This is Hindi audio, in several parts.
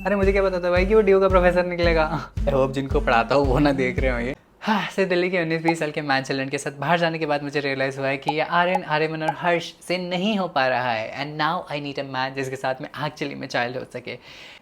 अरे मुझे क्या पता था भाई कि वो डीयू का प्रोफेसर निकलेगा। आई होप जिनको पढ़ाता हूँ वो ना देख रहे हो ये। हाँ, से दिल्ली के 19-20 साल के मैनचलन के साथ बाहर जाने के बाद मुझे रियलाइज़ हुआ है कि ये आर्यन, आर्यमन और हर्ष से नहीं हो पा रहा है। And now I need a man जिसके साथ में एक्चुअली में चाइल्ड हो सके।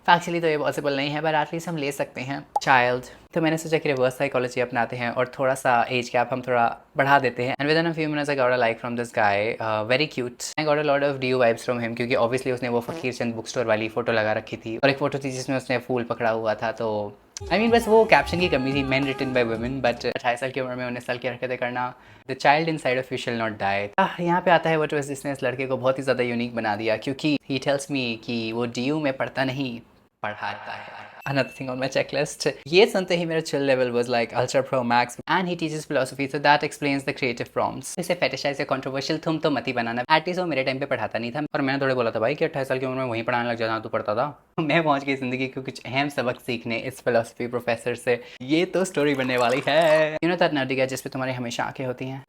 फैक्चुअली तो ये पॉसिबल नहीं है, बट एटलीस्ट हम ले सकते हैं चाइल्ड। तो मैंने सोचा कि रिवर्स साइकोलॉजी अपनाते हैं और थोड़ा सा एज गैप हम थोड़ा बढ़ा देते हैं। And with in a few minutes I got a like from this guy, very cute. I got a lot of due vibes from him, क्योंकि ऑब्वियसली उसने वो फकीर चंद बुक स्टोर वाली फोटो लगा रखी थी और एक फोटो थी जिसमें उसने फूल पकड़ा हुआ था। तो आई मीन बस वो कैप्शन की कमी थी, man written by women, but 28 साल की उम्र में 19 साल की हरकतें करना, the child in side of you शिल नॉट डाई। यहाँ पे आता है वो ट्विस्ट जिसने इस लड़के को बहुत ही ज़्यादा यूनिक बना दिया, क्योंकि ही टेल्स मी कि वो डीयू में पढ़ता नहीं, पढ़ाता है। Another thing on my checklist. ये सुनते ही मेरा chill level was like ultra pro max, and he teaches philosophy, so that explains the creative prompts. इसे fetishize या controversial तुम तो मत ही बनाना। At least वो मेरे टाइम पे पढ़ाता नहीं था, और मैंने थोड़े बोला था भाई कि 28 साल की उम्र में वहीं पढ़ाने लग जाना, तू पढ़ता था। मैं पहुंच गई जिंदगी के कुछ अहम सबक सीखने इस फिलोसफी प्रोफेसर से। ये तो स्टोरी बनने वाली है। You know that nerdy guy जिस पे तुम्हारी हमेशा आंखें होती हैं?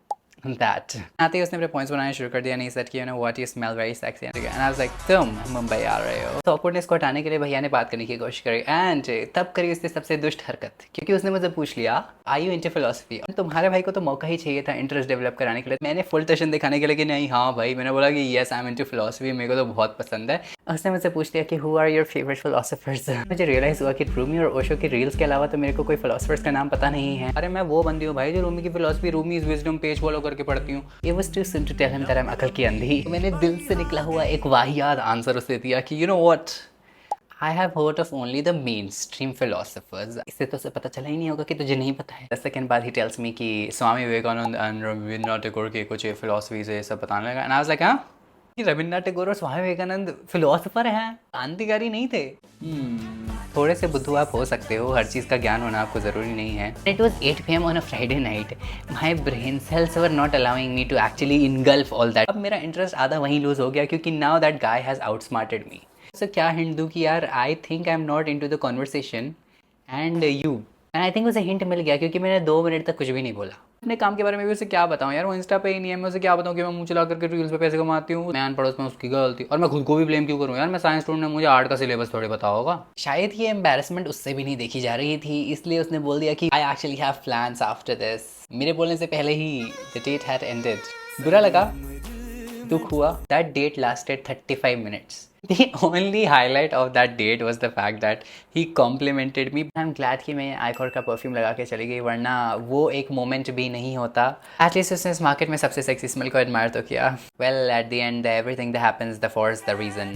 That. आते ही उसने अपने पॉइंट्स बनाने शुरू कर दिया। नहीं सेट किया, what you smell very sexy, and I was like तुम मुंबई आ रहे हो। तो ऑकवर्डनेस को हटाने के लिए भैया ने बात करने की कोशिश करी, एंड तब करी उसने सबसे दुष्ट हरकत, क्योंकि उसने मुझे पूछ लिया आई यू इनटू फिलोसफी। तुम्हारे भाई को तो मौका ही चाहिए था इंटरेस्ट डेवलप कराने के लिए। मैंने फुल टशन दिखाने के लिए कि नहीं हाँ भाई, मैंने बोला कि yes I am into philosophy, मेरे को तो बहुत पसंद है। उसने मुझसे पूछ लिया कि who are your favourite philosophers. मुझे रियलाइज हुआ कि रूमी और ओशो की रील्स के अलावा तो मेरे को कोई फिलोसफर्स का नाम पता नहीं है। अरे मैं वो बंदी हूँ भाई जो रूमी की philosophy, Rumi's wisdom page follow करके पढ़ती हूँ। It was too soon to tell him that I'm अकल की अंधी। तो मैंने दिल से निकला हुआ एक वाहियात आंसर उसे दिया कि you know what, I have heard of only the mainstream philosophers। इससे तो उसे पता चला ही नहीं होगा कि तुझे नहीं पता है। 10 सेकंड बाद he tells me कि स्वामी विवेकानंद एंड रविन्द्रनाथ टैगोर के कुछ फिलोसफी से सब बताने लगा। एंड आई वाज लाइक हाँ, कि रविन्द्रनाथ टैगोर और स्वामी विवेकानंद फिलोसफर हैं, क्रांतिकारी नहीं थे। थोड़े से बुद्धू आप हो सकते हो, हर चीज़ का ज्ञान होना आपको ज़रूरी नहीं है। It was 8 PM on a Friday night. My brain cells were not allowing me to actually engulf all that. अब मेरा इंटरेस्ट आधा वहीं लूज हो गया, क्योंकि now that guy has outsmarted me. So क्या हिंट दूँ कि यार I think I'm not into the conversation and you. And I think उसे हिंट मिल गया, क्योंकि मैंने 2 मिनट तक कुछ भी नहीं बोला। अपने काम के बारे में भी उसे क्या बताऊं यार, वो इंस्टा पे ही नहीं है। मैं उसे क्या बताऊं कि मैं मुंह चला करके रील्स पे पैसे कमाती हूँ। मैं अनपढ़ में उसकी गलती, और मैं खुद को भी ब्लेम क्यों करूँ यार, मैं साइंस स्टूडेंट, मुझे आर्ट का सिलेबस थोड़ी पता होगा। शायद ये एम्बैरेसमेंट उससे भी नहीं देखी जा रही थी, इसलिए उसने बोल दिया कि I actually have plans after this. मेरे बोलने से पहले ही द डेट हैड एंडेड। बुरा लगा, दुख हुआ। That date lasted 35 minutes. The only highlight of that date was the fact that he complimented me. I'm glad कि मैं आइकॉर का परफ्यूम लगा के चली गई, वरना वो एक मोमेंट भी नहीं होता। एटलीस्ट उसने इस मार्केट में सबसे सेक्सी स्मेल को एडमायर तो किया। Well, at the end, everything that happens, the force, the reason.